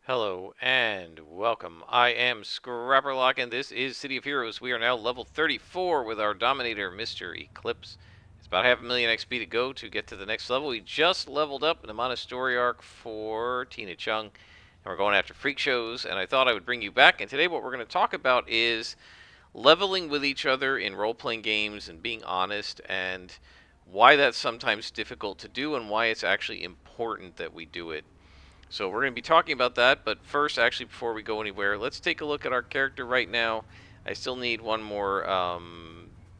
Hello and welcome. I am Scrapperlock and this is City of Heroes. We are now level 34 with our Dominator, Mister Eclipse. It's about half a million XP to go to get to the next level. We just leveled up in the Monastery arc for Tina Chung, and we're going after freak shows, and I thought I would bring you back. And today what we're going to talk about is leveling with each other in role-playing games and being honest, and why that's sometimes difficult to do and why it's actually important that we do it. So we're going to be talking about that, but first, actually, before we go anywhere, let's take a look at our character right now. I still need one more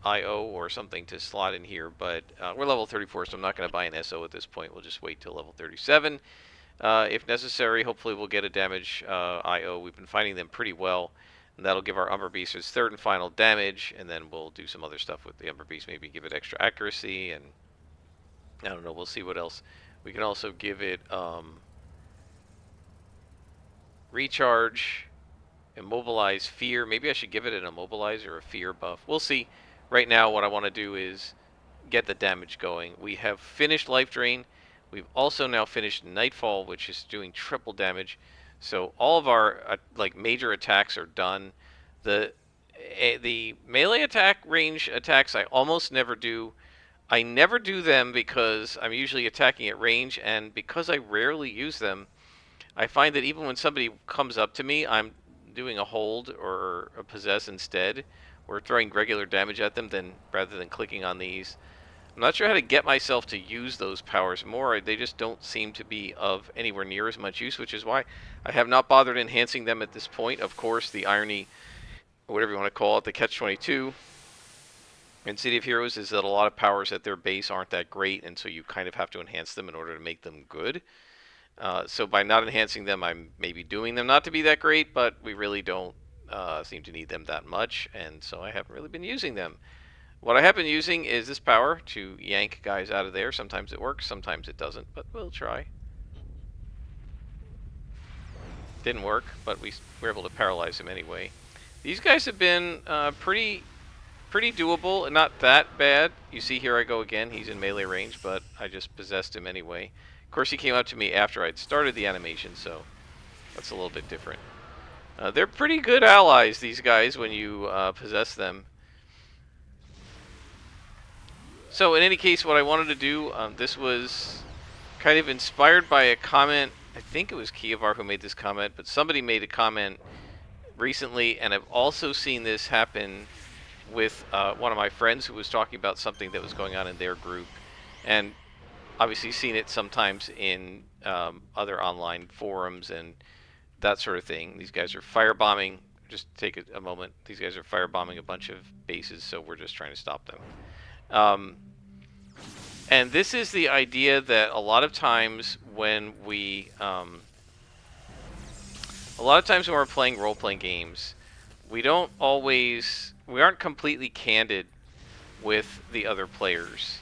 IO or something to slot in here, but we're level 34, so I'm not going to buy an SO at this point. We'll just wait till level 37. If necessary, hopefully we'll get a damage IO. We've been finding them pretty well, and that'll give our Umber Beast its third and final damage, and then we'll do some other stuff with the Umber Beast, maybe give it extra accuracy, and I don't know, we'll see what else. We can also give it recharge, immobilize, fear. Maybe I should give it an immobilize or a fear buff. We'll see. Right now, what I want to do is get the damage going. We have finished Life Drain. We've also now finished Nightfall, which is doing triple damage. So all of our like major attacks are done. The the melee attack range attacks I almost never do. I never do them because I'm usually attacking at range, and because I rarely use them, I find that even when somebody comes up to me, I'm doing a hold or a possess instead, or throwing regular damage at them rather than clicking on these. I'm not sure how to get myself to use those powers more. They just don't seem to be of anywhere near as much use, which is why I have not bothered enhancing them at this point. Of course, the irony, or whatever you want to call it, the catch-22 in City of Heroes is that a lot of powers at their base aren't that great, and so you kind of have to enhance them in order to make them good. So by not enhancing them, I'm maybe doing them not to be that great, but we really don't seem to need them that much, and so I haven't really been using them. What I have been using is this power to yank guys out of there. Sometimes it works, sometimes it doesn't, but we'll try. Didn't work, but we were able to paralyze him anyway. These guys have been pretty doable and not that bad. You see here I go again. He's in melee range, but I just possessed him anyway. Of course, he came up to me after I'd started the animation, so that's a little bit different. They're pretty good allies, these guys, when you possess them. So in any case, what I wanted to do, this was kind of inspired by a comment. I think it was Kievar who made this comment, but somebody made a comment recently, and I've also seen this happen with one of my friends who was talking about something that was going on in their group. And obviously seen it sometimes in other online forums and that sort of thing. These guys are firebombing. Just take a moment. These guys are firebombing a bunch of bases, so we're just trying to stop them. And this is the idea that a lot of times when we're playing role-playing games, we aren't completely candid with the other players.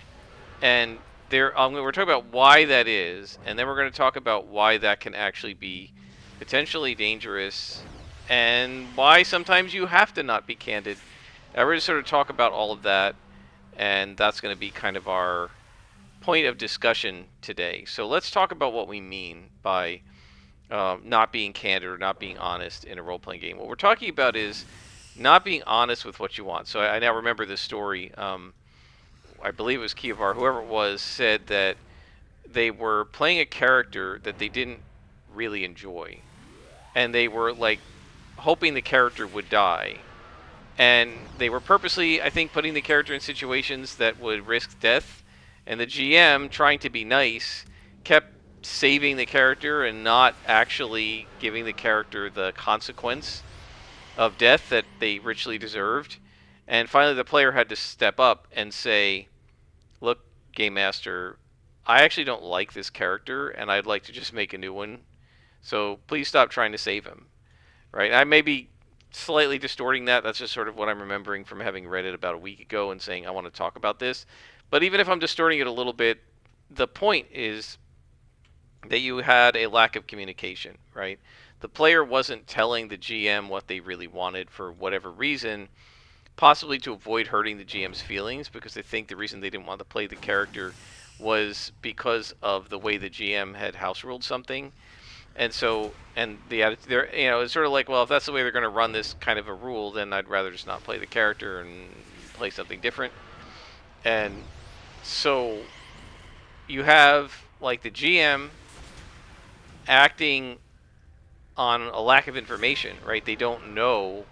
And we're talking about why that is, and then we're going to talk about why that can actually be potentially dangerous, and why sometimes you have to not be candid. We're going to sort of talk about all of that, and that's going to be kind of our point of discussion today. So let's talk about what we mean by not being candid or not being honest in a role-playing game. What we're talking about is not being honest with what you want. So I now remember this story. I believe it was Kievar, whoever it was, said that they were playing a character that they didn't really enjoy. And they were, like, hoping the character would die. And they were purposely, I think, putting the character in situations that would risk death. And the GM, trying to be nice, kept saving the character and not actually giving the character the consequence of death that they richly deserved. And finally the player had to step up and say, look, Game Master, I actually don't like this character, and I'd like to just make a new one. So please stop trying to save him. Right? I may be slightly distorting that. That's just sort of what I'm remembering from having read it about a week ago and saying I want to talk about this. But even if I'm distorting it a little bit, the point is that you had a lack of communication, right? The player wasn't telling the GM what they really wanted for whatever reason, possibly to avoid hurting the GM's feelings, because they think the reason they didn't want to play the character was because of the way the GM had house ruled something. And so, and the attitude there, it's sort of like, well, if that's the way they're going to run this kind of a rule, then I'd rather just not play the character and play something different. And so you have like the GM acting on a lack of information, right? They don't know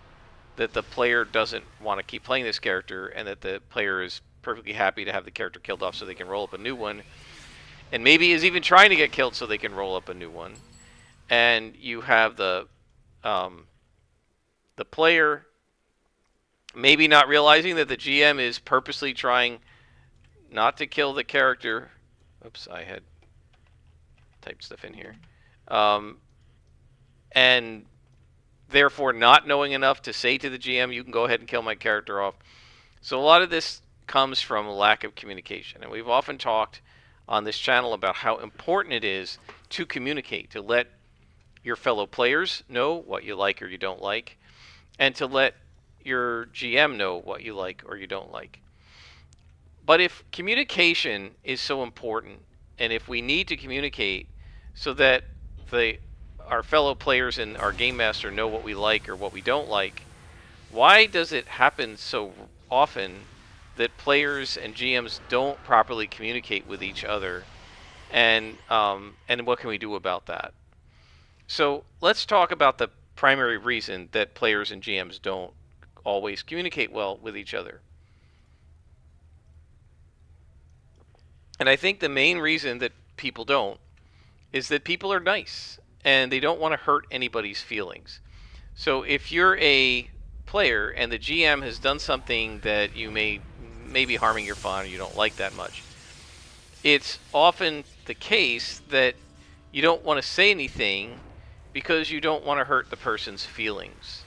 that the player doesn't want to keep playing this character and that the player is perfectly happy to have the character killed off so they can roll up a new one, and maybe is even trying to get killed so they can roll up a new one. And you have the player maybe not realizing that the GM is purposely trying not to kill the character. Oops, I had typed stuff in here. And therefore not knowing enough to say to the GM, you can go ahead and kill my character off. So a lot of this comes from a lack of communication. And we've often talked on this channel about how important it is to communicate, to let your fellow players know what you like or you don't like, and to let your GM know what you like or you don't like. But if communication is so important, and if we need to communicate so that our fellow players and our game master know what we like or what we don't like, why does it happen so often that players and GMs don't properly communicate with each other? And what can we do about that? So let's talk about the primary reason that players and GMs don't always communicate well with each other. And I think the main reason that people don't is that people are nice and they don't want to hurt anybody's feelings. So if you're a player and the GM has done something that you may be harming your fun or you don't like that much, it's often the case that you don't want to say anything because you don't want to hurt the person's feelings,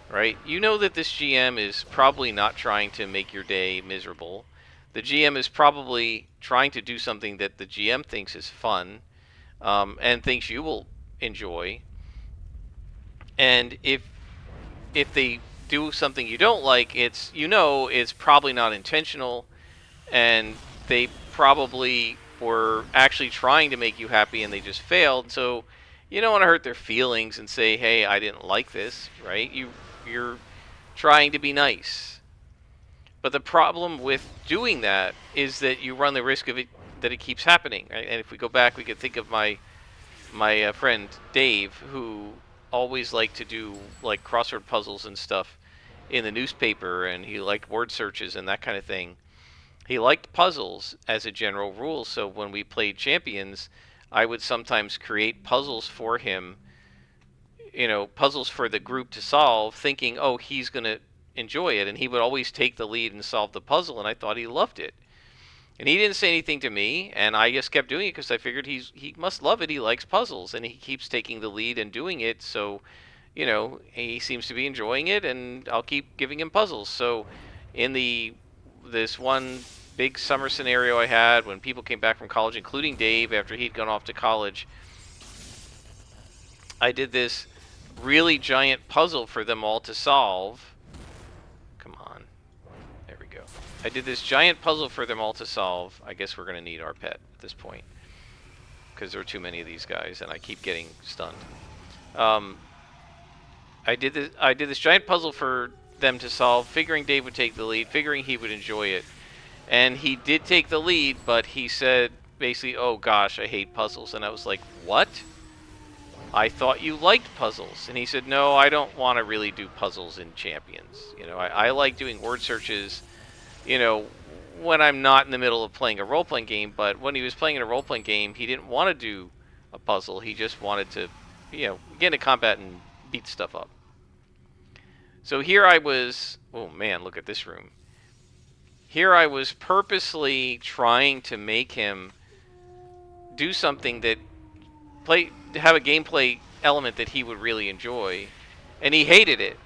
right? You know that this GM is probably not trying to make your day miserable. The GM is probably trying to do something that the GM thinks is fun, and thinks you will enjoy. And if they do something you don't like, it's probably not intentional, and they probably were actually trying to make you happy and they just failed. So you don't want to hurt their feelings and say, hey, I didn't like this, right? You're trying to be nice. But the problem with doing that is that you run the risk of it, that it keeps happening, right? And if we go back, we could think of my friend Dave, who always liked to do like crossword puzzles and stuff in the newspaper, and he liked word searches and that kind of thing. He liked puzzles as a general rule, so when we played Champions, I would sometimes create puzzles for him, puzzles for the group to solve, thinking, oh, he's going to enjoy it, and he would always take the lead and solve the puzzle, and I thought he loved it. And he didn't say anything to me, and I just kept doing it because I figured he must love it. He likes puzzles, and he keeps taking the lead and doing it, so, he seems to be enjoying it, and I'll keep giving him puzzles. So in this one big summer scenario I had when people came back from college, including Dave after he'd gone off to college, I did this really giant puzzle for them all to solve. Come on. There we go. I did this giant puzzle for them all to solve. I guess we're going to need our pet at this point, because there are too many of these guys and I keep getting stunned. I did this giant puzzle for them to solve, figuring Dave would take the lead, figuring he would enjoy it. And he did take the lead, but he said basically, oh gosh, I hate puzzles. And I was like, what? I thought you liked puzzles. And he said, no, I don't want to really do puzzles in Champions. I like doing word searches, when I'm not in the middle of playing a role-playing game. But when he was playing in a role-playing game, he didn't want to do a puzzle. He just wanted to, get into combat and beat stuff up. So here I was, oh man, look at this room. Here I was purposely trying to make him do something that have a gameplay element that he would really enjoy, and he hated it.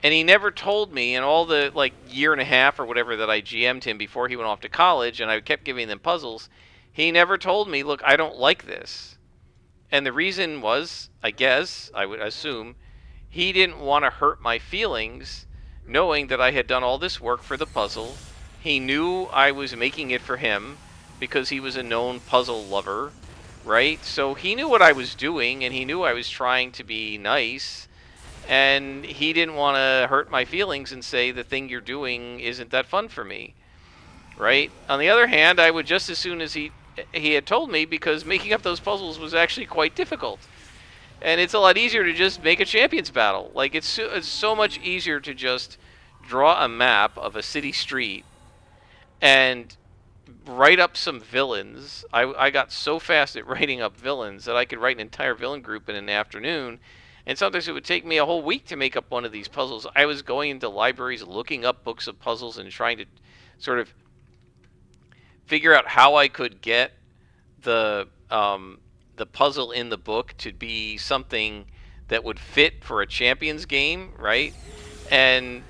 And he never told me in all the year and a half or whatever that I GM'd him before he went off to college, and I kept giving them puzzles. He never told me, look, I don't like this. And the reason was, I guess, I would assume, he didn't want to hurt my feelings, knowing that I had done all this work for the puzzle. He knew I was making it for him because he was a known puzzle lover, right? So he knew what I was doing, and he knew I was trying to be nice, and he didn't want to hurt my feelings and say the thing you're doing isn't that fun for me, right? On the other hand, I would just as soon as he had told me, because making up those puzzles was actually quite difficult. And it's a lot easier to just make a champions battle. Like, it's so much easier to just draw a map of a city street and write up some villains. I got so fast at writing up villains that I could write an entire villain group in an afternoon. And sometimes it would take me a whole week to make up one of these puzzles. I was going into libraries, looking up books of puzzles, and trying to sort of figure out how I could get the puzzle in the book to be something that would fit for a champions game, right? And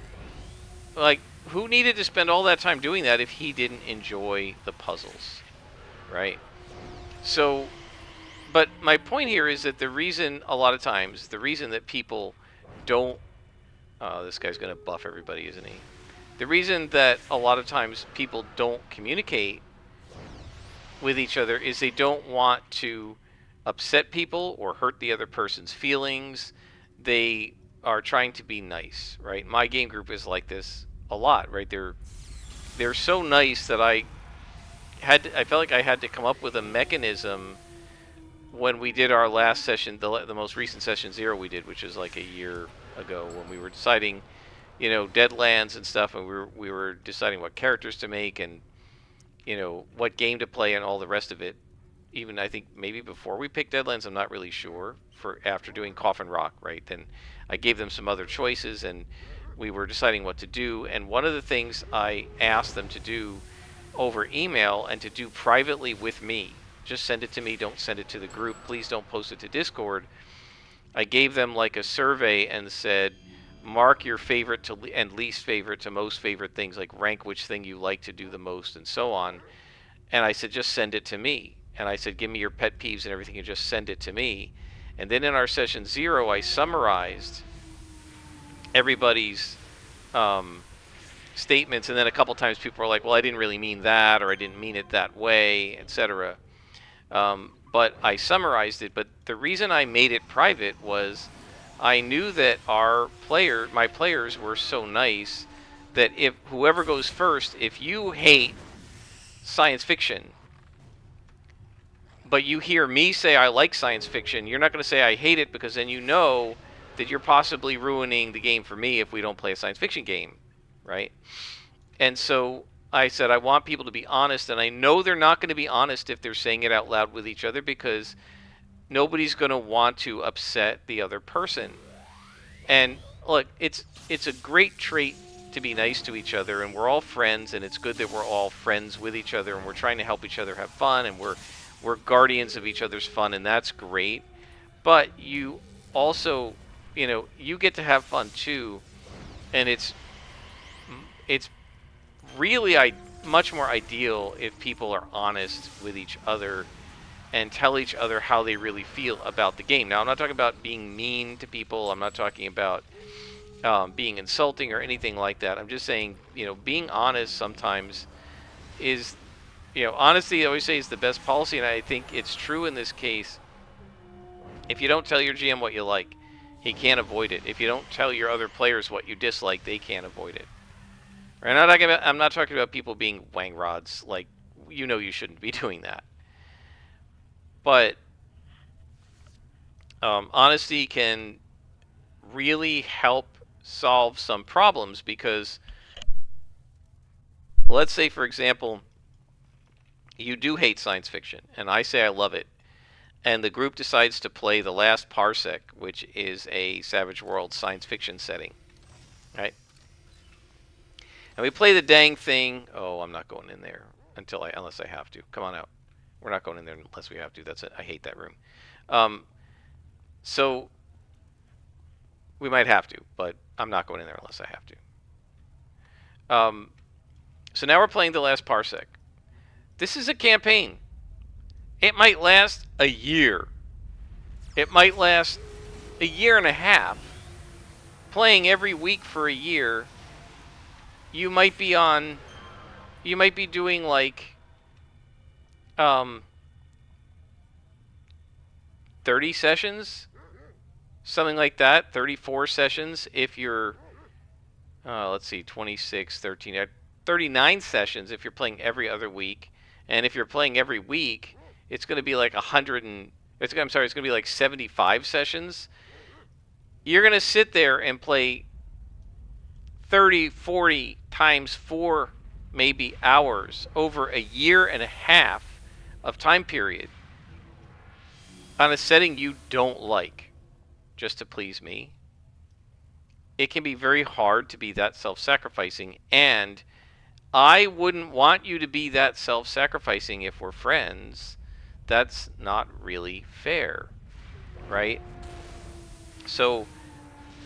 like, who needed to spend all that time doing that if he didn't enjoy the puzzles, right? So, but my point here is that the reason, a lot of times, the reason that people don't, this guy's going to buff everybody, isn't he? The reason that a lot of times people don't communicate with each other is they don't want to upset people or hurt the other person's feelings. They are trying to be nice, right? My game group is like this a lot, right? They're so nice that I felt like I had to come up with a mechanism when we did our last session, the most recent session 0 we did, which is like a year ago, when we were deciding, you know, Deadlands and stuff, and we were deciding what characters to make and, you know, what game to play and all the rest of it. Even I think maybe before we picked Deadlands, I'm not really sure. For after doing Coffin Rock, right? Then I gave them some other choices, and we were deciding what to do. And one of the things I asked them to do over email and to do privately with me, just send it to me, don't send it to the group, please don't post it to Discord. I gave them like a survey and said, mark your favorite to and least favorite to most favorite things, like rank which thing you like to do the most and so on. And I said, just send it to me. And I said, give me your pet peeves and everything and just send it to me. And then in our session 0, I summarized everybody's statements. And then a couple times people were like, well, I didn't really mean that, or I didn't mean it that way, etc. But I summarized it. But the reason I made it private was I knew that my players were so nice that if whoever goes first, if you hate science fiction, but you hear me say I like science fiction, you're not going to say I hate it, because then you know that you're possibly ruining the game for me if we don't play a science fiction game, right? And so I said I want people to be honest, and I know they're not going to be honest if they're saying it out loud with each other, because nobody's going to want to upset the other person. And look, it's a great trait to be nice to each other, and we're all friends, and it's good that we're all friends with each other, and we're trying to help each other have fun, and we're guardians of each other's fun, and that's great. But you also, you know, you get to have fun too, and it's really much more ideal if people are honest with each other and tell each other how they really feel about the game. Now, I'm not talking about being mean to people. I'm not talking about being insulting or anything like that. I'm just saying, you know, being honest sometimes is, you know, honesty, I always say, is the best policy, and I think it's true in this case. If you don't tell your GM what you like, he can't avoid it. If you don't tell your other players what you dislike, they can't avoid it. Right? I'm not talking about people being wang rods. Like, you know, you shouldn't be doing that. But honesty can really help solve some problems, because let's say, for example, you do hate science fiction, and I say I love it, and the group decides to play The Last Parsec, which is a Savage World science fiction setting, right? And we play the dang thing. Oh, I'm not going in there unless I have to. Come on out. We're not going in there unless we have to. That's it. I hate that room. So we might have to, but I'm not going in there unless I have to. So now we're playing The Last Parsec. This is a campaign. It might last a year. It might last a year and a half. Playing every week for a year, you might be doing like, 30 sessions, something like that. 34 sessions if you're, let's see, 26, 13, 39 sessions if you're playing every other week. And if you're playing every week, it's going to be like 100 and, it's going to be like 75 sessions. You're going to sit there and play 30, 40 times 4 maybe hours over a year and a half of time period on a setting you don't like just to please me. It can be very hard to be that self-sacrificing, and I wouldn't want you to be that self-sacrificing if we're friends. That's not really fair, right? So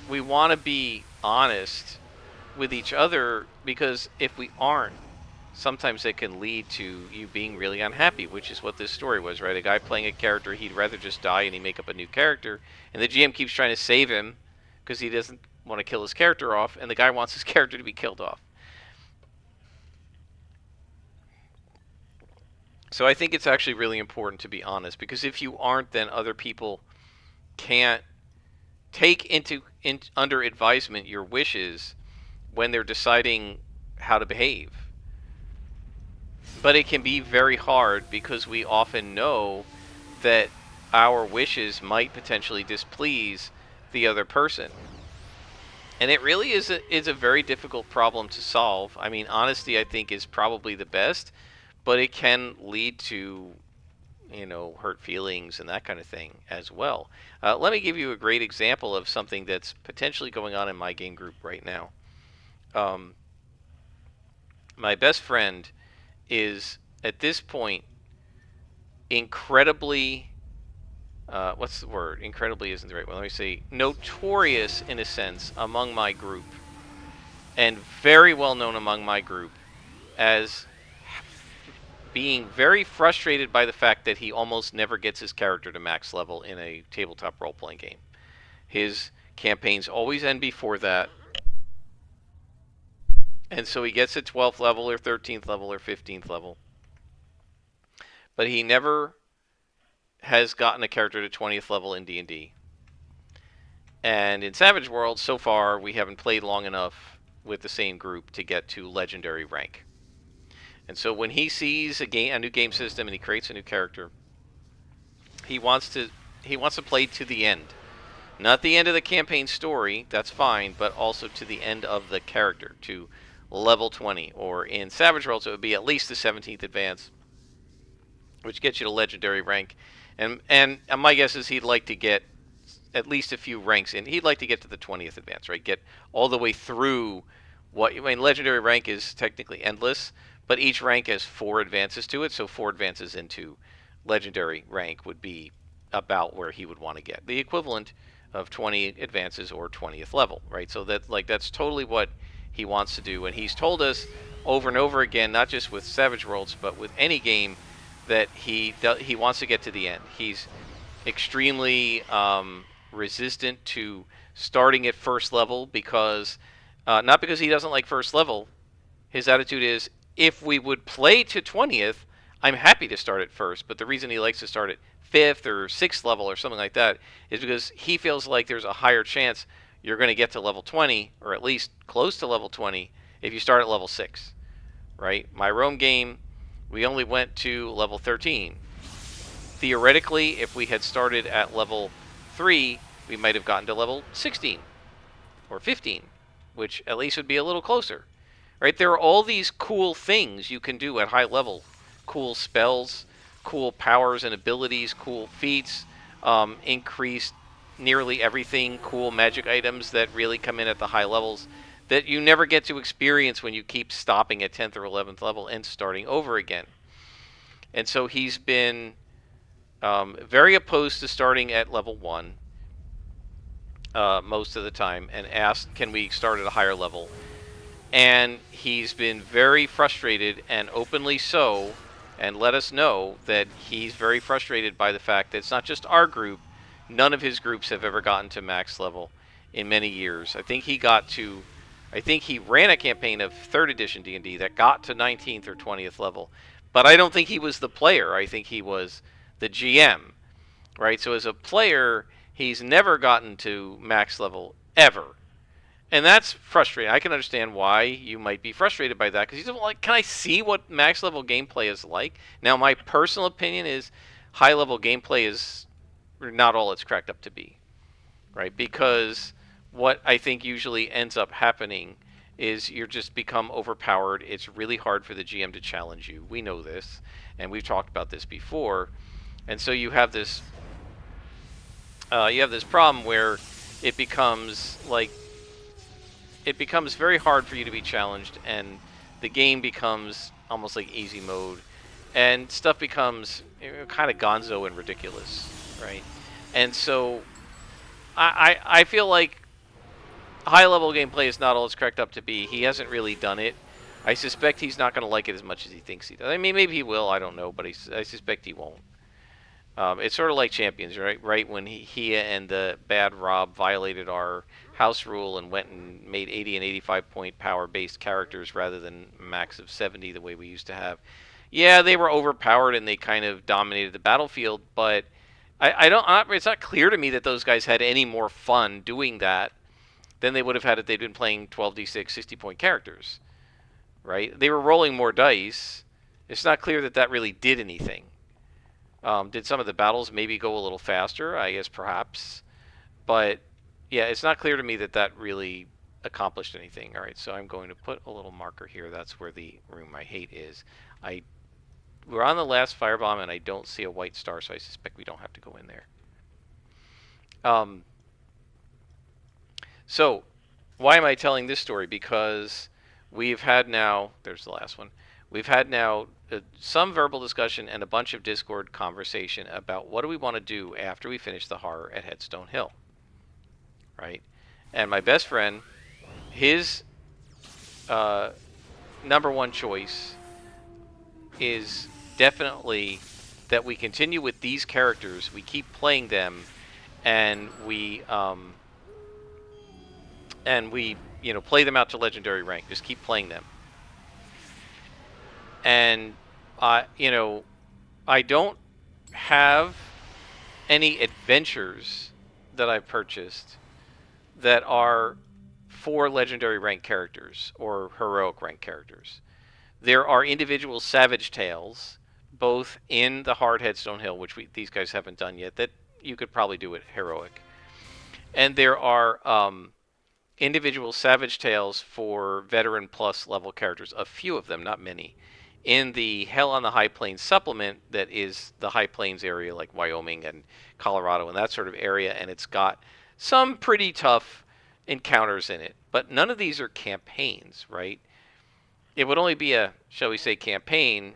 we want to be honest with each other, because if we aren't, sometimes it can lead to you being really unhappy, which is what this story was, right? A guy playing a character, he'd rather just die and he make up a new character, and the GM keeps trying to save him because he doesn't want to kill his character off, and the guy wants his character to be killed off. So I think it's actually really important to be honest, because if you aren't, then other people can't take under advisement your wishes when they're deciding how to behave. But it can be very hard because we often know that our wishes might potentially displease the other person. And it really is a very difficult problem to solve. I mean, honesty, I think, is probably the best, but it can lead to, hurt feelings and that kind of thing as well. Let me give you a great example of something that's potentially going on in my game group right now. My best friend is, at this point, incredibly, what's the word? Incredibly isn't the right one. Let me say notorious, in a sense, among my group, and very well known among my group as being very frustrated by the fact that he almost never gets his character to max level in a tabletop role-playing game. His campaigns always end before that, and so he gets to 12th level or 13th level or 15th level, but he never has gotten a character to 20th level in D&D. And in Savage World, so far, we haven't played long enough with the same group to get to legendary rank. And so when he sees a new game system and he creates a new character, he wants to play to the end. Not the end of the campaign story, that's fine, but also to the end of the character, to level 20. Or in Savage Worlds, it would be at least the 17th advance, which gets you to legendary rank. And my guess is he'd like to get at least a few ranks in. He'd like to get to the 20th advance, right? Get all the way through legendary rank is technically endless, but each rank has 4 advances to it, so 4 advances into legendary rank would be about where he would want to get. The equivalent of 20 advances or 20th level, right? So that's totally what he wants to do, and he's told us over and over again, not just with Savage Worlds, but with any game, that he wants to get to the end. He's extremely resistant to starting at first level because, not because he doesn't like first level. His attitude is, if we would play to 20th, I'm happy to start at first. But the reason he likes to start at 5th or 6th level or something like that is because he feels like there's a higher chance you're going to get to level 20, or at least close to level 20, if you start at level 6. Right? My Rome game, we only went to level 13. Theoretically, if we had started at level 3, we might have gotten to level 16 or 15, which at least would be a little closer. Right? There are all these cool things you can do at high level. Cool spells, cool powers and abilities, cool feats, increased nearly everything, cool magic items that really come in at the high levels that you never get to experience when you keep stopping at 10th or 11th level and starting over again. And so he's been very opposed to starting at level 1 most of the time, and asked, can we start at a higher level? And he's been very frustrated, and openly so, and let us know that he's very frustrated by the fact that it's not just our group. None of his groups have ever gotten to max level in many years. I think he ran a campaign of 3rd edition D&D that got to 19th or 20th level. But I don't think he was the player. I think he was the GM, right? So as a player, he's never gotten to max level ever. And that's frustrating. I can understand why you might be frustrated by that, because you don't like, can I see what max level gameplay is like? Now, my personal opinion is high level gameplay is not all it's cracked up to be, right? Because what I think usually ends up happening is you're just become overpowered. It's really hard for the GM to challenge you. We know this, and we've talked about this before. And so you have this problem where it becomes like it becomes very hard for you to be challenged, and the game becomes almost like easy mode, and stuff becomes kind of gonzo and ridiculous, right? And so I feel like high level gameplay is not all it's cracked up to be. He hasn't really done it. I suspect he's not going to like it as much as he thinks he does. I mean, maybe he will. I don't know, but I suspect he won't. It's sort of like Champions, right? Right when he and the bad Rob violated our house rule and went and made 80 and 85 point power based characters rather than max of 70 the way we used to have. Yeah, they were overpowered and they kind of dominated the battlefield, but I don't. It's not clear to me that those guys had any more fun doing that than they would have had if they'd been playing 12d6 60 point characters, right? They were rolling more dice. It's not clear that that really did anything. Did some of the battles maybe go a little faster? I guess perhaps. But yeah, it's not clear to me that that really accomplished anything. All right, so I'm going to put a little marker here. That's where the room I hate is. We're on the last firebomb, and I don't see a white star, so I suspect we don't have to go in there. So why am I telling this story? Because we've had now, there's the last one, we've had now some verbal discussion and a bunch of Discord conversation about what do we want to do after we finish the horror at Headstone Hill, right? And my best friend, his number one choice is definitely that we continue with these characters, we keep playing them, and we play them out to legendary rank. Just keep playing them. And I don't have any adventures that I've purchased that are for legendary rank characters or heroic rank characters. There are individual Savage Tales, both in the Hard Headstone Hill, which these guys haven't done yet, that you could probably do it heroic. And there are individual Savage Tales for veteran plus level characters, a few of them, not many, in the Hell on the High Plains supplement that is the High Plains area, like Wyoming and Colorado and that sort of area, and it's got some pretty tough encounters in it. But none of these are campaigns, right? It would only be a, shall we say, campaign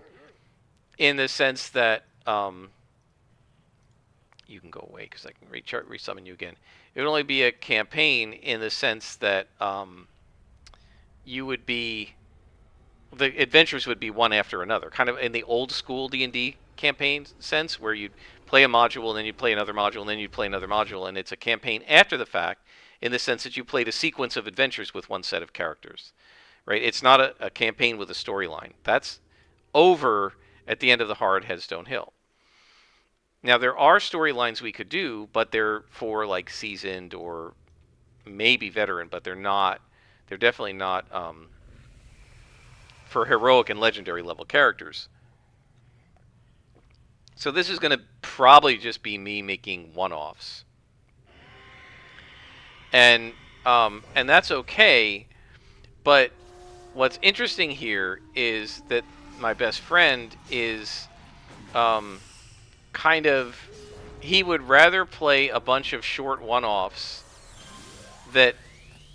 in the sense that you can go away because I can resummon you again. It would only be a campaign in the sense that you would be, the adventures would be one after another, kind of in the old school D&D campaign sense, where you'd play a module and then you'd play another module and then you'd play another module, and it's a campaign after the fact in the sense that you played a sequence of adventures with one set of characters, right? It's not a campaign with a storyline. That's over at the end of the Hard Headstone Hill. Now, there are storylines we could do, but they're for like seasoned or maybe veteran, but they're definitely not for heroic and legendary level characters. So this is going to probably just be me making one-offs. And that's okay, but what's interesting here is that my best friend is kind of, he would rather play a bunch of short one-offs that,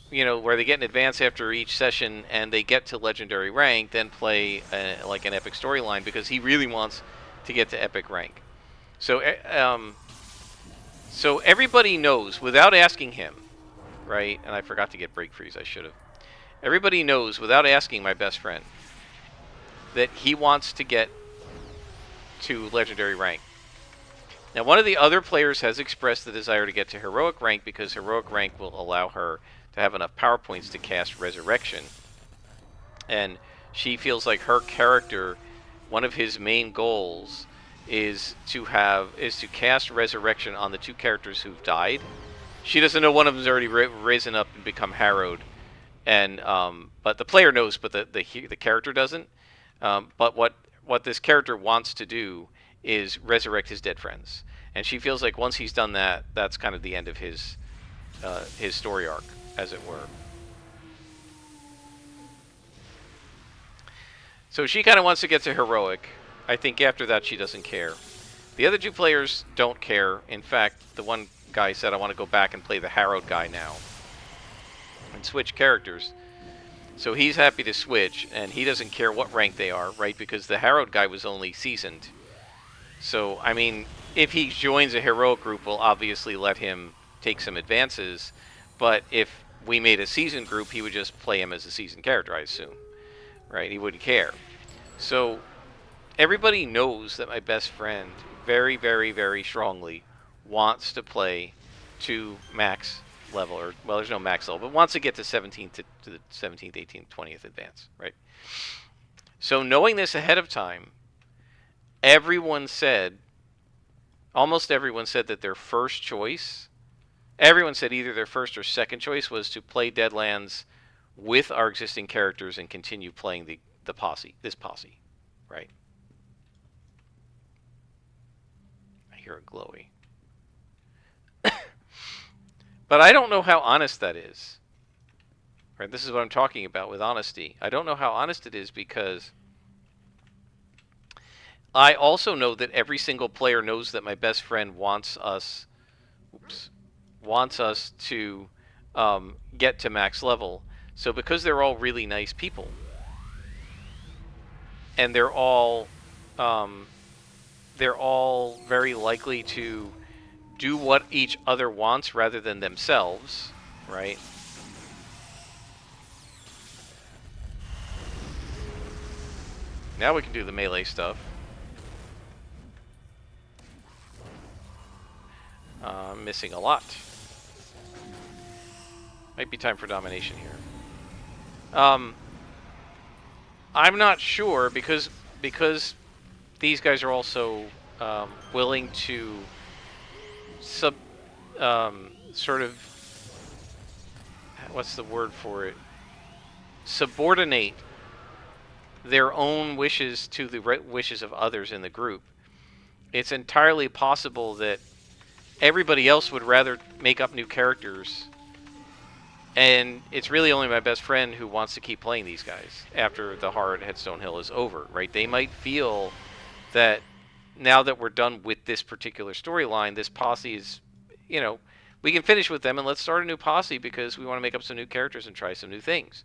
where they get an advance after each session and they get to legendary rank than play like an epic storyline, because he really wants to get to epic rank. So so everybody knows without asking him, right? And I forgot to get break freeze. I should have. Everybody knows without asking my best friend that he wants to get to legendary rank. Now, one of the other players has expressed the desire to get to heroic rank because heroic rank will allow her to have enough power points to cast resurrection. And she feels like her character, one of his main goals is to cast Resurrection on the two characters who've died. She doesn't know one of them's already risen up and become harrowed, and but the player knows, but the character doesn't. But what this character wants to do is resurrect his dead friends, and she feels like once he's done that, that's kind of the end of his story arc, as it were. So she kind of wants to get to heroic. I think after that she doesn't care. The other two players don't care. In fact, the one guy said, I want to go back and play the harrowed guy now and switch characters. So he's happy to switch, and he doesn't care what rank they are, right? Because the harrowed guy was only seasoned. So, I mean, if he joins a heroic group, we'll obviously let him take some advances. But if we made a seasoned group, he would just play him as a seasoned character, I assume. Right? He wouldn't care. So everybody knows that my best friend very, very, very strongly wants to play to max level, or, well, there's no max level, but wants to get to 17th to the 17th, 18th, 20th advance, right? So knowing this ahead of time, almost everyone said that their first choice, everyone said either their first or second choice was to play Deadlands with our existing characters and continue playing this posse, right? I hear a glowy. But I don't know how honest that is. Right? This is what I'm talking about with honesty. I don't know how honest it is because I also know that every single player knows that my best friend wants us to get to max level. So because they're all really nice people, and they're all very likely to do what each other wants rather than themselves, right? Now we can do the melee stuff. I'm missing a lot. Might be time for domination here. I'm not sure because these guys are also willing to sort of, what's the word for it? Subordinate their own wishes to the wishes of others in the group. It's entirely possible that everybody else would rather make up new characters, and it's really only my best friend who wants to keep playing these guys after the horror at Headstone Hill is over, right? They might feel that now that we're done with this particular storyline, this posse is, we can finish with them and let's start a new posse because we want to make up some new characters and try some new things.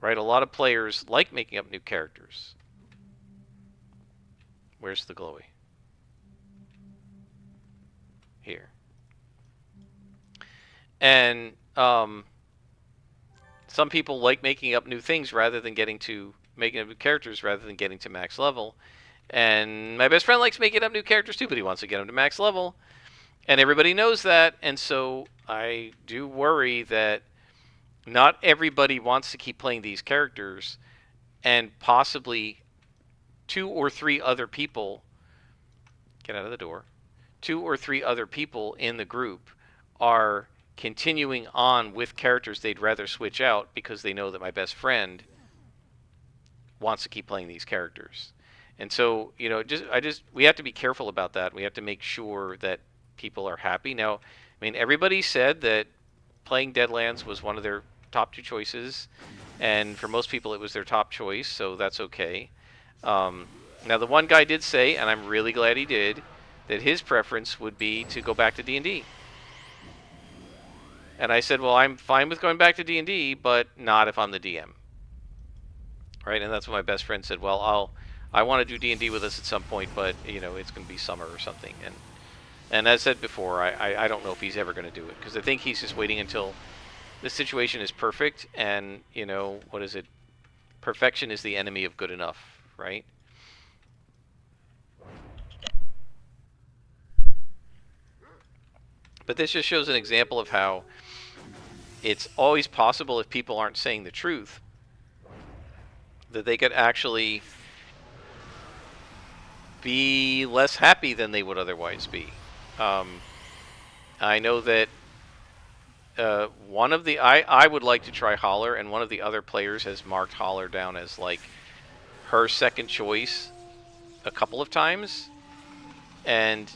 Right? A lot of players like making up new characters. Where's the glowy? Here. And some people like making up new things rather than making up new characters rather than getting to max level. And my best friend likes making up new characters too, but he wants to get them to max level. And everybody knows that, and so I do worry that not everybody wants to keep playing these characters, and possibly 2 or 3 other people, get out of the door, 2 or 3 other people in the group are continuing on with characters they'd rather switch out because they know that my best friend wants to keep playing these characters. And so, we have to be careful about that. We have to make sure that people are happy. Now, I mean, everybody said that playing Deadlands was one of their top 2 choices, and for most people it was their top choice, so that's okay. Now, the one guy did say, and I'm really glad he did, that his preference would be to go back to D&D. And I said, well, I'm fine with going back to D&D, but not if I'm the DM. Right? And that's what my best friend said, well, I want to do D&D with us at some point, but, it's going to be summer or something. And as I said before, I don't know if he's ever going to do it, because I think he's just waiting until the situation is perfect, and, what is it? Perfection is the enemy of good enough, right? But this just shows an example of how it's always possible, if people aren't saying the truth, that they could actually be less happy than they would otherwise be. Um, I know that one of the I would like to try Holler, and one of the other players has marked Holler down as like her second choice a couple of times, and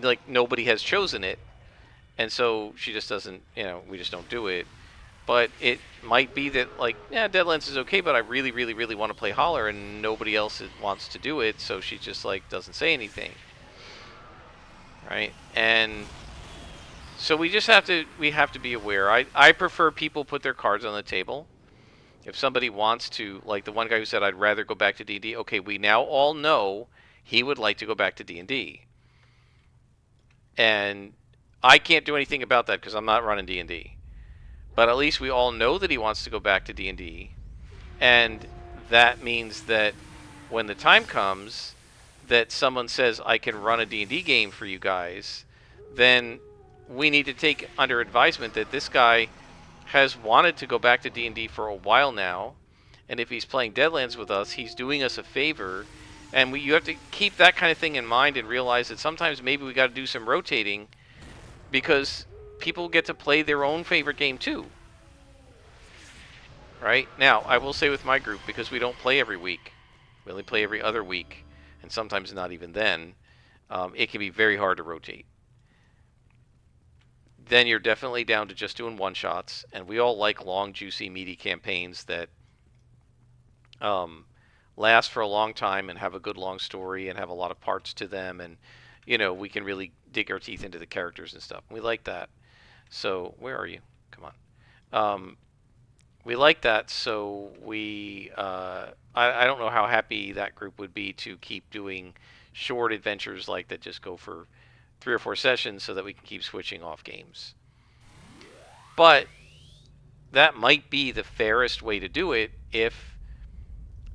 like nobody has chosen it, and so she just doesn't. We just don't do it. But it might be that like, yeah, Deadlands is okay, but I really, really, really want to play Holler, and nobody else wants to do it, so she just like doesn't say anything, right? And so we have to be aware. I prefer people put their cards on the table. If somebody wants to, like the one guy who said I'd rather go back to D&D, okay, we now all know he would like to go back to D&D. And I can't do anything about that because I'm not running D&D. But at least we all know that he wants to go back to D&D. And that means that when the time comes that someone says I can run a D&D game for you guys, then we need to take under advisement that this guy has wanted to go back to D&D for a while now, and if he's playing Deadlands with us, he's doing us a favor, and you have to keep that kind of thing in mind and realize that sometimes maybe we got to do some rotating because people get to play their own favorite game too. Right? Now, I will say with my group, because we don't play every week, we only play every other week, and sometimes not even then, it can be very hard to rotate. Then you're definitely down to just doing one-shots, and we all like long, juicy, meaty campaigns that last for a long time and have a good long story and have a lot of parts to them, and we can really dig our teeth into the characters and stuff. We like that. So where are you? Come on. We like that, so I don't know how happy that group would be to keep doing short adventures like that, just go for 3 or 4 sessions so that we can keep switching off games. But that might be the fairest way to do it if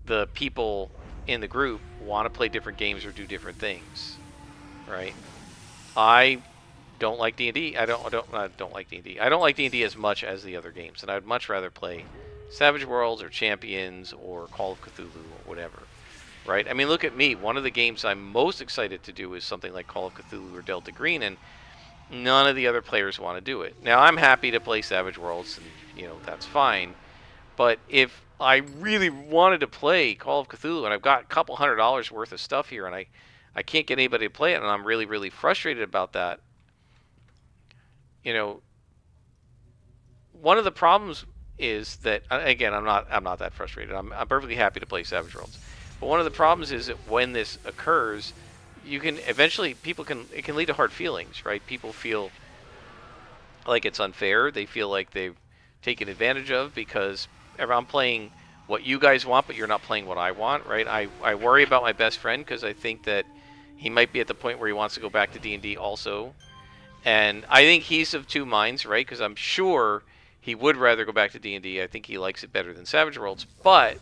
the people in the group want to play different games or do different things, right? I don't like D&D. I don't like D&D. I don't like D&D as much as the other games, and I'd much rather play Savage Worlds or Champions or Call of Cthulhu or whatever, right? I mean, look at me. One of the games I'm most excited to do is something like Call of Cthulhu or Delta Green, and none of the other players want to do it. Now, I'm happy to play Savage Worlds, and that's fine. But if I really wanted to play Call of Cthulhu and I've got a couple $100 worth of stuff here and I can't get anybody to play it and I'm really, really frustrated about that, one of the problems is that, again, I'm not that frustrated. I'm perfectly happy to play Savage Worlds. But one of the problems is that when this occurs, you can eventually it can lead to hard feelings, right? People feel like it's unfair. They feel like they've taken advantage of because I'm playing what you guys want, but you're not playing what I want, right? I worry about my best friend because I think that he might be at the point where he wants to go back to D&D also. And I think he's of two minds, right? Because I'm sure he would rather go back to D&D. I think he likes it better than Savage Worlds. But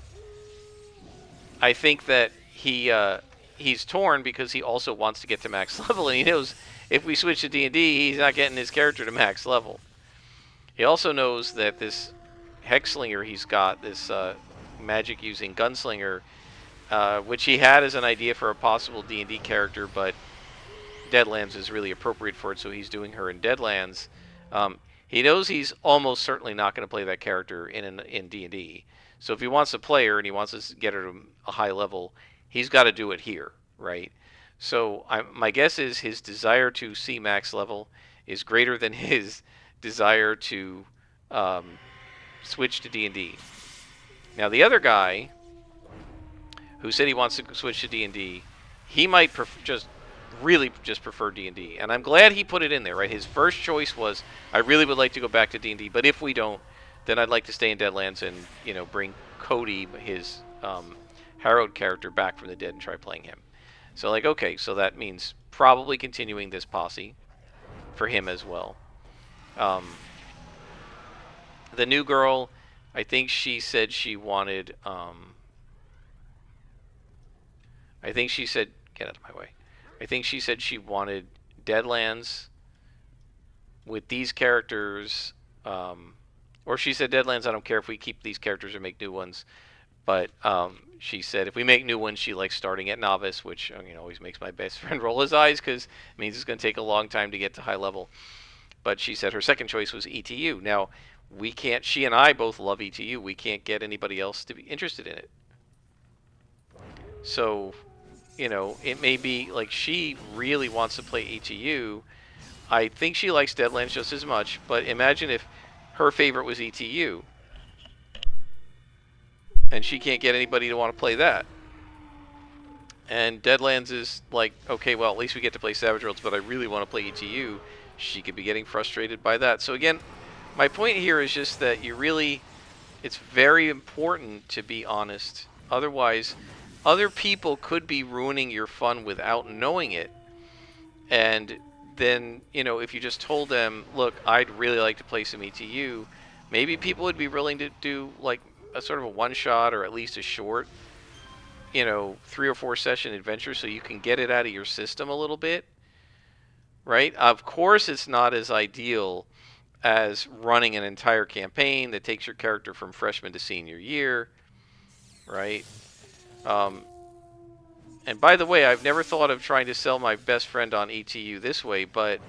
I think that he's torn because he also wants to get to max level, and he knows if we switch to D&D, he's not getting his character to max level. He also knows that this Hexslinger he's got, this magic-using gunslinger, which he had as an idea for a possible D&D character, but Deadlands is really appropriate for it, so he's doing her in Deadlands. He knows he's almost certainly not going to play that character in D&D. So if he wants to play her and he wants to get her to a high level, he's got to do it here, right? So my guess is his desire to see max level is greater than his desire to switch to D&D. Now the other guy who said he wants to switch to D&D, he might really just prefer D&D, and I'm glad he put it in there, right? His first choice was, I really would like to go back to D&D, but if we don't, then I'd like to stay in Deadlands and bring Cody, his Harrowed character, back from the dead and try playing him. So like, okay, so that means probably continuing this posse for him as well. The new girl, I think she said she wanted I think she said, get out of my way. I think she said she wanted Deadlands with these characters, or she said Deadlands, I don't care if we keep these characters or make new ones, But she said if we make new ones, she likes starting at novice, which always makes my best friend roll his eyes because it means it's going to take a long time to get to high level. But she said her second choice was ETU. Now, we can't. She and I both love ETU. We can't get anybody else to be interested in it. So, it may be like she really wants to play ETU. I think she likes Deadlands just as much. But imagine if her favorite was ETU, and she can't get anybody to want to play that. And Deadlands is like, okay, well, at least we get to play Savage Worlds, but I really want to play ETU. She could be getting frustrated by that. So again, my point here is just that it's very important to be honest. Otherwise, other people could be ruining your fun without knowing it. And then, if you just told them, look, I'd really like to play some ETU, maybe people would be willing to do like a sort of a one-shot or at least a short 3 or 4 session adventure so you can get it out of your system a little bit, right? Of course, it's not as ideal as running an entire campaign that takes your character from freshman to senior year, right? And by the way, I've never thought of trying to sell my best friend on ETU this way, but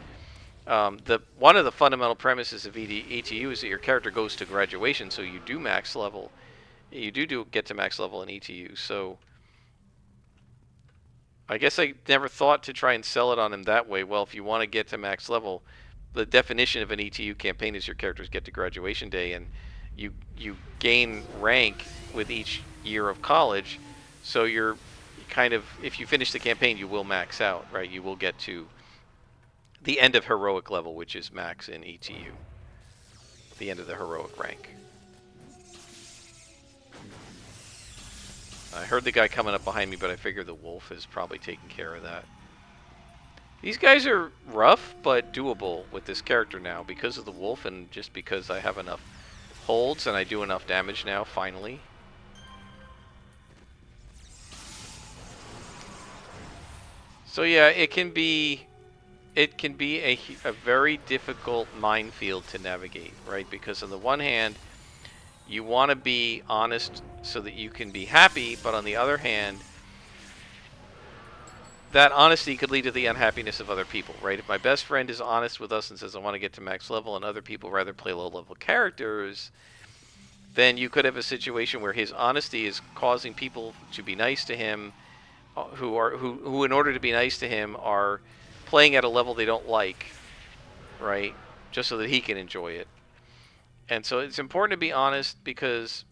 one of the fundamental premises of ETU is that your character goes to graduation, so you do max level. You do get to max level in ETU, so I guess I never thought to try and sell it on him that way. Well, if you want to get to max level, the definition of an ETU campaign is your characters get to graduation day, and you gain rank with each year of college. So you're kind of, if you finish the campaign, you will max out, right? You will get to the end of heroic level, which is max in ETU. The end of the heroic rank. I heard the guy coming up behind me, but I figure the wolf is probably taking care of that. These guys are rough, but doable with this character now because of the wolf and just because I have enough holds and I do enough damage now, finally. So yeah, it can be a very difficult minefield to navigate, right? Because on the one hand, you want to be honest so that you can be happy, but on the other hand, that honesty could lead to the unhappiness of other people, right? If my best friend is honest with us and says, I want to get to max level, and other people rather play low-level characters, then you could have a situation where his honesty is causing people to be nice to him, who in order to be nice to him are playing at a level they don't like, right? Just so that he can enjoy it. And so it's important to be honest because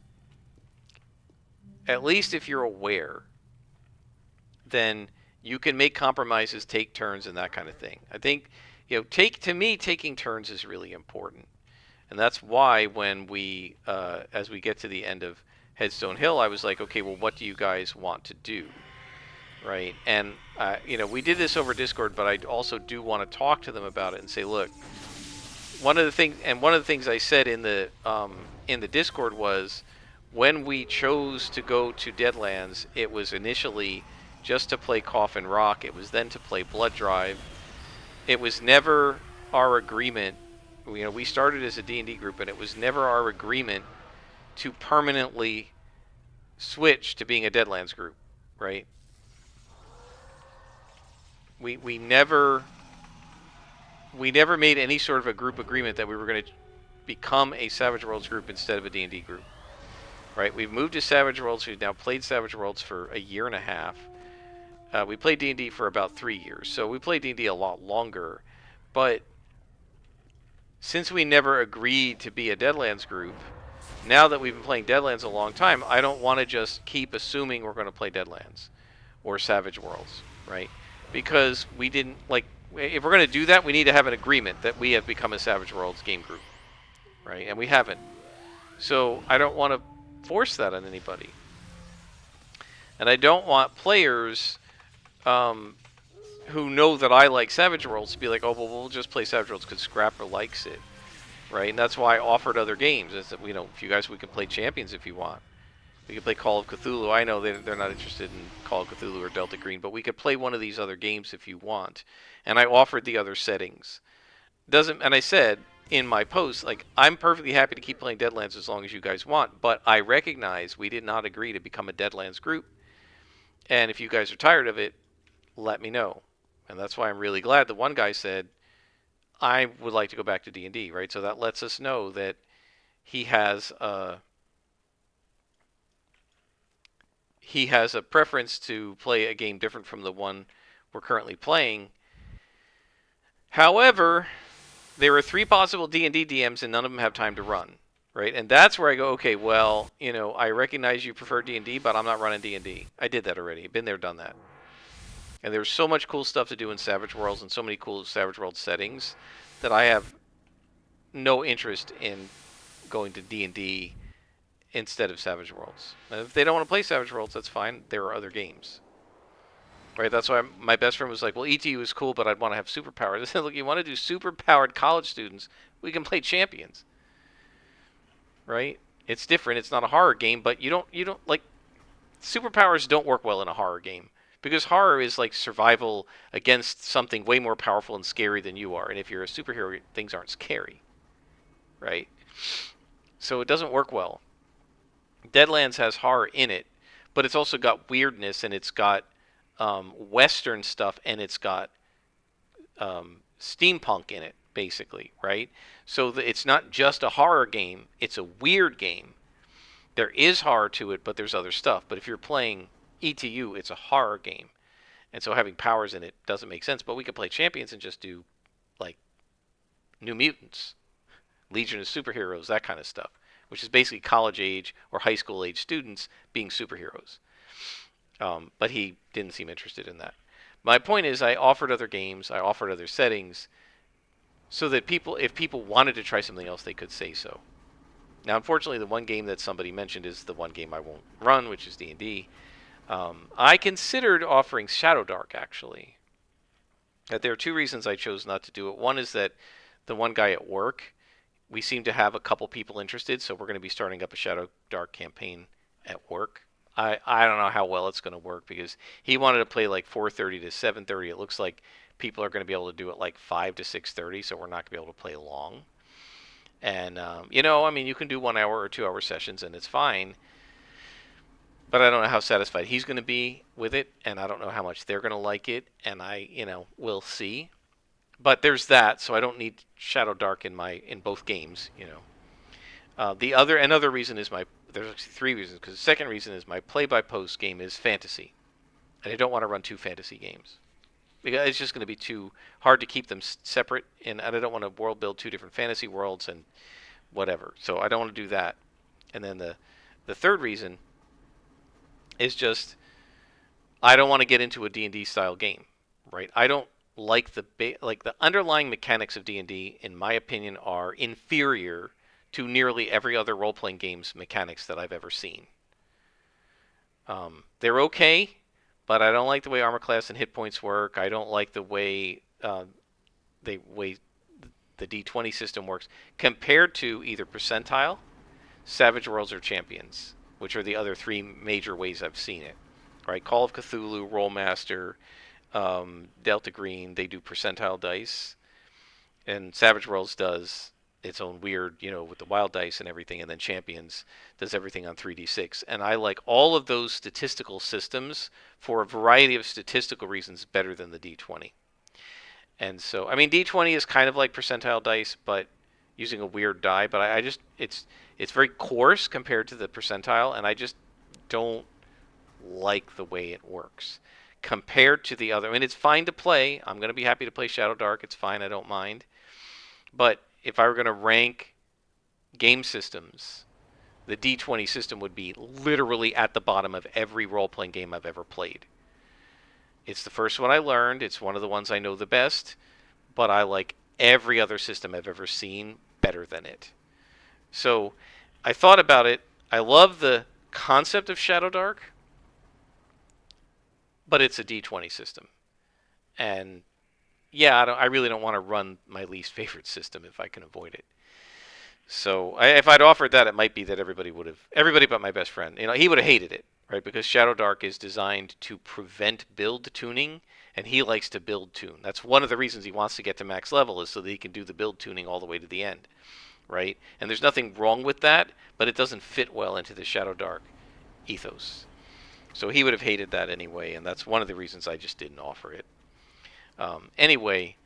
at least if you're aware, then you can make compromises, take turns, and that kind of thing. I think, to me, taking turns is really important. And that's why when we, as we get to the end of Headstone Hill, I was like, okay, well, what do you guys want to do? Right? And, we did this over Discord, but I also do want to talk to them about it and say, look, one of the things I said in the Discord was when we chose to go to Deadlands, it was initially just to play Coffin Rock. It was then to play Blood Drive. It was never our agreement. We started as a D&D group, and it was never our agreement to permanently switch to being a Deadlands group, right? We never made any sort of a group agreement that we were going to become a Savage Worlds group instead of a D&D group. Right? We've moved to Savage Worlds. We've now played Savage Worlds for a year and a half. We played D&D for about 3 years. So we played D&D a lot longer. But since we never agreed to be a Deadlands group, now that we've been playing Deadlands a long time, I don't want to just keep assuming we're going to play Deadlands or Savage Worlds, right? Because we didn't, if we're going to do that, we need to have an agreement that we have become a Savage Worlds game group, right? And we haven't. So I don't want to force that on anybody. And I don't want players who know that I like Savage Worlds to be like, oh, well, we'll just play Savage Worlds because Scrapper likes it, right? And that's why I offered other games. Is that, if you guys, we can play Champions if you want. We could play Call of Cthulhu. I know they're not interested in Call of Cthulhu or Delta Green, but we could play one of these other games if you want. And I offered the other settings. And I said, in my post, like, I'm perfectly happy to keep playing Deadlands as long as you guys want, but I recognize we did not agree to become a Deadlands group, and if you guys are tired of it, let me know. And that's why I'm really glad that one guy said, I would like to go back to D&D, right? So that lets us know that he has a preference to play a game different from the one we're currently playing. However, there are 3 possible D&D DMs and none of them have time to run, right? And that's where I go, okay, well, I recognize you prefer D&D, but I'm not running D&D. I did that already. Been there, done that. And there's so much cool stuff to do in Savage Worlds and so many cool Savage World settings that I have no interest in going to D&D instead of Savage Worlds. And if they don't want to play Savage Worlds, that's fine. There are other games. Right, that's why my best friend was like, well, ETU is cool, but I'd want to have superpowers. I said, look, you want to do super-powered college students, we can play Champions. Right? It's different. It's not a horror game, but you don't like, superpowers don't work well in a horror game. Because horror is like survival against something way more powerful and scary than you are. And if you're a superhero, things aren't scary. Right? So it doesn't work well. Deadlands has horror in it, but it's also got weirdness, and it's got Western stuff, and it's got steampunk in it, basically, right? So it's not just a horror game, it's a weird game. There is horror to it, but there's other stuff. But if you're playing ETU, it's a horror game. And so having powers in it doesn't make sense. But we could play Champions and just do, like, New Mutants, Legion of Superheroes, that kind of stuff, which is basically college age or high school age students being superheroes. But he didn't seem interested in that. My point is, I offered other games, I offered other settings, so that if people wanted to try something else, they could say so. Now, unfortunately, the one game that somebody mentioned is the one game I won't run, which is D&D. I considered offering Shadow Dark, actually. There are 2 reasons I chose not to do it. One is that the one guy at work, we seem to have a couple people interested, so we're going to be starting up a Shadow Dark campaign at work. I don't know how well it's going to work because he wanted to play like 4:30 to 7:30. It looks like people are going to be able to do it like 5 to 6:30, so we're not going to be able to play long. And, I mean, you can do 1 hour or 2 hour sessions and it's fine. But I don't know how satisfied he's going to be with it, and I don't know how much they're going to like it, and we'll see. But there's that, so I don't need Shadow Dark in both games, Another reason is there's actually 3 reasons, because the second reason is my play-by-post game is fantasy, and I don't want to run 2 fantasy games. Because it's just going to be too hard to keep them separate, and I don't want to world build 2 different fantasy worlds and whatever. So I don't want to do that. And then the third reason is just I don't want to get into a D&D style game, right? I don't like the underlying mechanics of D&D, in my opinion, are inferior to nearly every other role-playing game's mechanics that I've ever seen. They're okay, but I don't like the way armor class and hit points work. I don't like the way the D20 system works compared to either percentile, Savage Worlds, or Champions, which are the other 3 major ways I've seen it. Right? Call of Cthulhu, Rollmaster, Delta Green, they do percentile dice, and Savage Worlds does its own weird, with the wild dice and everything, and then Champions does everything on 3d6. And I like all of those statistical systems for a variety of statistical reasons better than the D20. And so, I mean, D20 is kind of like percentile dice, but using a weird die. But I just, it's very coarse compared to the percentile, and I just don't like the way it works compared to the other. I mean, it's fine to play. I'm going to be happy to play Shadow Dark. It's fine. I don't mind. But if I were going to rank game systems, the D20 system would be literally at the bottom of every role-playing game I've ever played. It's the first one I learned. It's one of the ones I know the best. But I like every other system I've ever seen better than it. So I thought about it. I love the concept of Shadow Dark, but it's a D20 system. And yeah, I really don't want to run my least favorite system if I can avoid it. So if I'd offered that, it might be that everybody but my best friend, he would have hated it, right? Because Shadow Dark is designed to prevent build tuning and he likes to build tune. That's one of the reasons he wants to get to max level, is so that he can do the build tuning all the way to the end, right? And there's nothing wrong with that, but it doesn't fit well into the Shadow Dark ethos. So he would have hated that anyway, and that's one of the reasons I just didn't offer it. Anyway,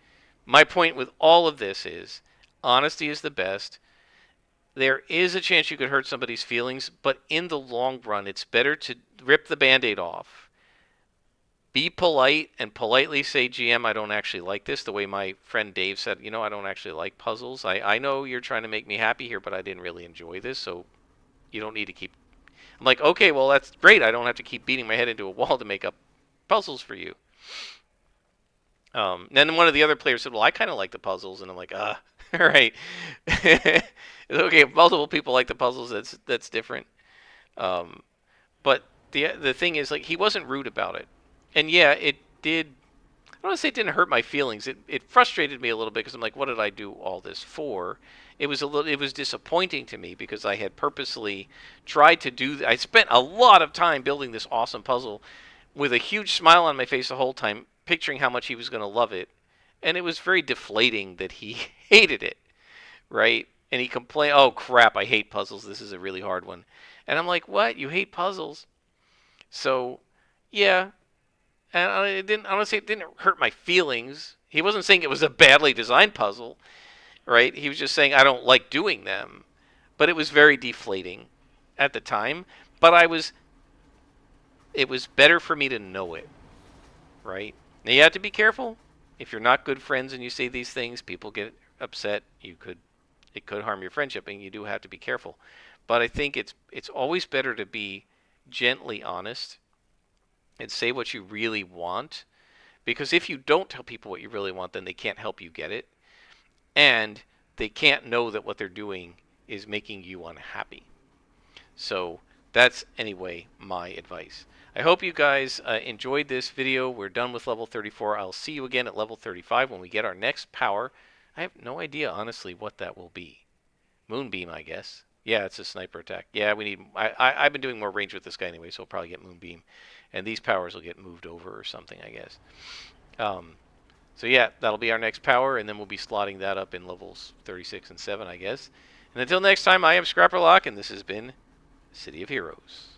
my point with all of this is honesty is the best. There is a chance you could hurt somebody's feelings, but in the long run, it's better to rip the Band-Aid off. Be polite and politely say, GM, I don't actually like this. The way my friend Dave said, I don't actually like puzzles. I know you're trying to make me happy here, but I didn't really enjoy this, so you don't need to keep... I'm like, okay, well, that's great. I don't have to keep beating my head into a wall to make up puzzles for you. Then one of the other players said, well, I kind of like the puzzles. And I'm like, all right. It's okay, if multiple people like the puzzles, that's different. But the thing is, like, he wasn't rude about it. And yeah, it did... I don't want to say it didn't hurt my feelings. It frustrated me a little bit because I'm like, what did I do all this for? It was disappointing to me because I had purposely tried to do... I spent a lot of time building this awesome puzzle with a huge smile on my face the whole time, picturing how much he was going to love it. And it was very deflating that he hated it, right? And he complained, oh, crap, I hate puzzles. This is a really hard one. And I'm like, what? You hate puzzles? So, yeah. And I don't want to say it didn't hurt my feelings. He wasn't saying it was a badly designed puzzle, right? He was just saying, I don't like doing them. But it was very deflating at the time. But it was better for me to know it, right? Now you have to be careful. If you're not good friends and you say these things, people get upset. It could harm your friendship, and you do have to be careful. But I think it's always better to be gently honest and say what you really want, because if you don't tell people what you really want, then they can't help you get it, and they can't know that what they're doing is making you unhappy. So that's, anyway, my advice. I hope you guys enjoyed this video. We're done with level 34. I'll see you again at level 35 when we get our next power. I have no idea, honestly, what that will be. Moonbeam, I guess. Yeah, it's a sniper attack. Yeah, we need... I've been doing more range with this guy anyway, so we'll probably get Moonbeam. And these powers will get moved over or something, I guess. So yeah, that'll be our next power, and then we'll be slotting that up in levels 36 and 7, I guess. And until next time, I am Scrapperlock, and this has been City of Heroes.